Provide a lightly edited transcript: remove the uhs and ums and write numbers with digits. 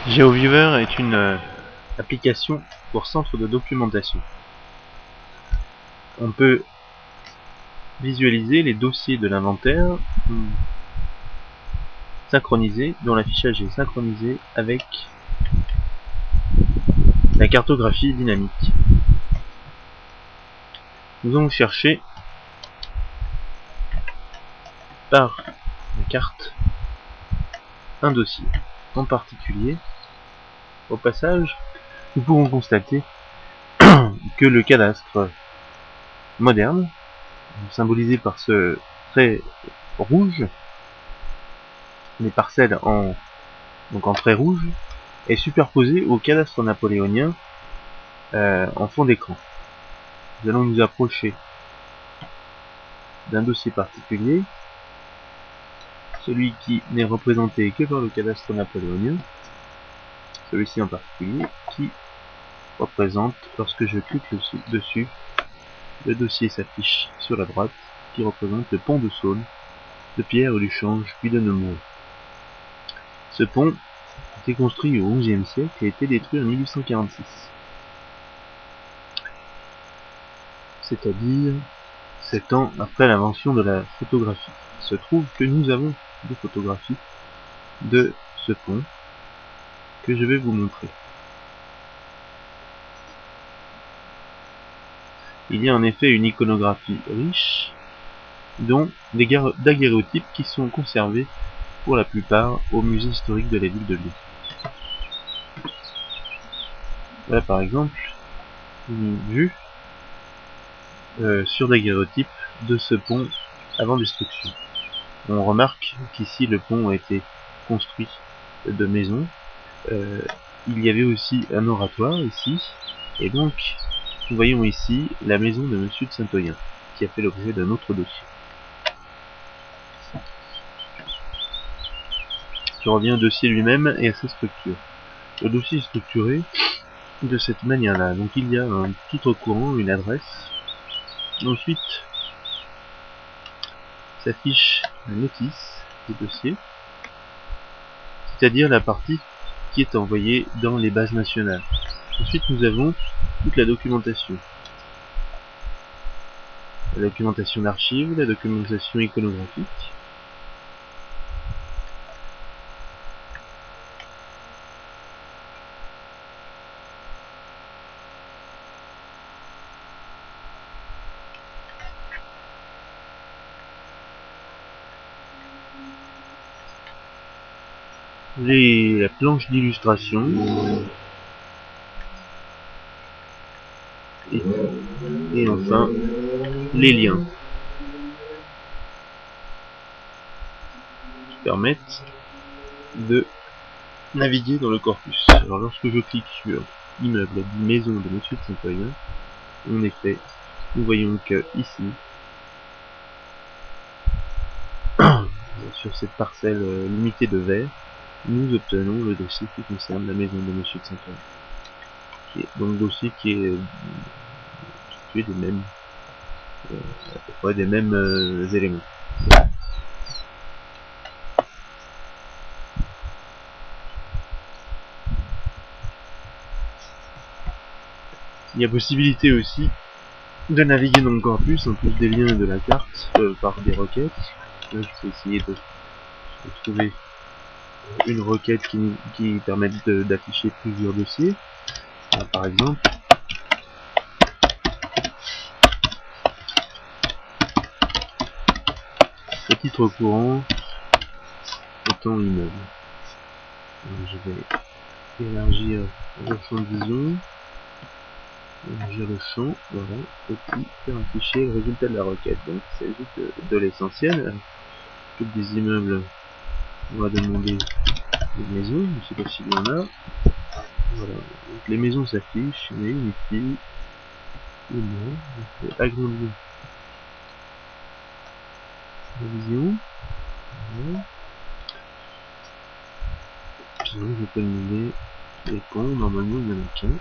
GeoViewer est une application pour centre de documentation. On peut visualiser les dossiers de l'inventaire synchronisés, dont l'affichage est synchronisé avec la cartographie dynamique. Nous allons chercher par la carte un dossier en particulier. Au passage, nous pouvons constater que le cadastre moderne, symbolisé par ce trait rouge, les parcelles en trait rouge, est superposé au cadastre napoléonien en fond d'écran. Nous allons nous approcher d'un dossier particulier, celui qui n'est représenté que par le cadastre napoléonien, celui-ci en particulier, qui représente, lorsque je clique dessus, le dossier s'affiche sur la droite, qui représente le pont de Saône, de Pierre du Change, puis de Nemours. Ce pont a été construit au XIe siècle et a été détruit en 1846. C'est-à-dire 7 ans après l'invention de la photographie. Il se trouve que nous avons des photographies de ce pont que je vais vous montrer. Il y a en effet une iconographie riche, dont des daguerréotypes qui sont conservés pour la plupart au musée historique de la ville de Lyon. Voilà par exemple une vue sur daguerréotype de ce pont avant destruction. On remarque qu'ici le pont a été construit de maisons. Il y avait aussi un oratoire ici, et donc nous voyons ici la maison de Monsieur de Saint-Oyen, qui a fait l'objet d'un autre dossier. Je reviens au dossier lui-même et à sa structure. Le dossier est structuré de cette manière-là. Donc il y a un titre courant, une adresse. Ensuite s'affiche la notice du dossier, c'est-à-dire la partie qui est envoyée dans les bases nationales. Ensuite nous avons toute la documentation. La documentation d'archives, la documentation iconographique. La planche d'illustration et enfin les liens qui permettent de naviguer dans le corpus. Alors lorsque je clique sur immeuble maison de Monsieur de Saint-Oyen, en effet nous voyons que ici sur cette parcelle limitée de vert, nous obtenons le dossier qui concerne la maison de Monsieur de Saint-Oyen. Donc le dossier qui est constitué des mêmes à peu près des mêmes éléments. Il y a possibilité aussi de naviguer dans le corpus en plus des liens de la carte par des requêtes. Là, je vais essayer de trouver une requête qui permette d'afficher plusieurs dossiers. Alors, par exemple, le titre courant étant immeuble. Alors, je vais élargir le champ de vision, élargir le champ, voilà, et puis faire afficher le résultat de la requête. Donc il s'agit de l'essentiel. Toutes des immeubles, on va demander des maisons, je ne sais pas s'il y en a. Voilà, donc les maisons s'affichent, il y en a une ici, une là, je vais agrandir la vision. Voilà. Sinon je peux demander les ponts, normalement il n'y en a qu'un.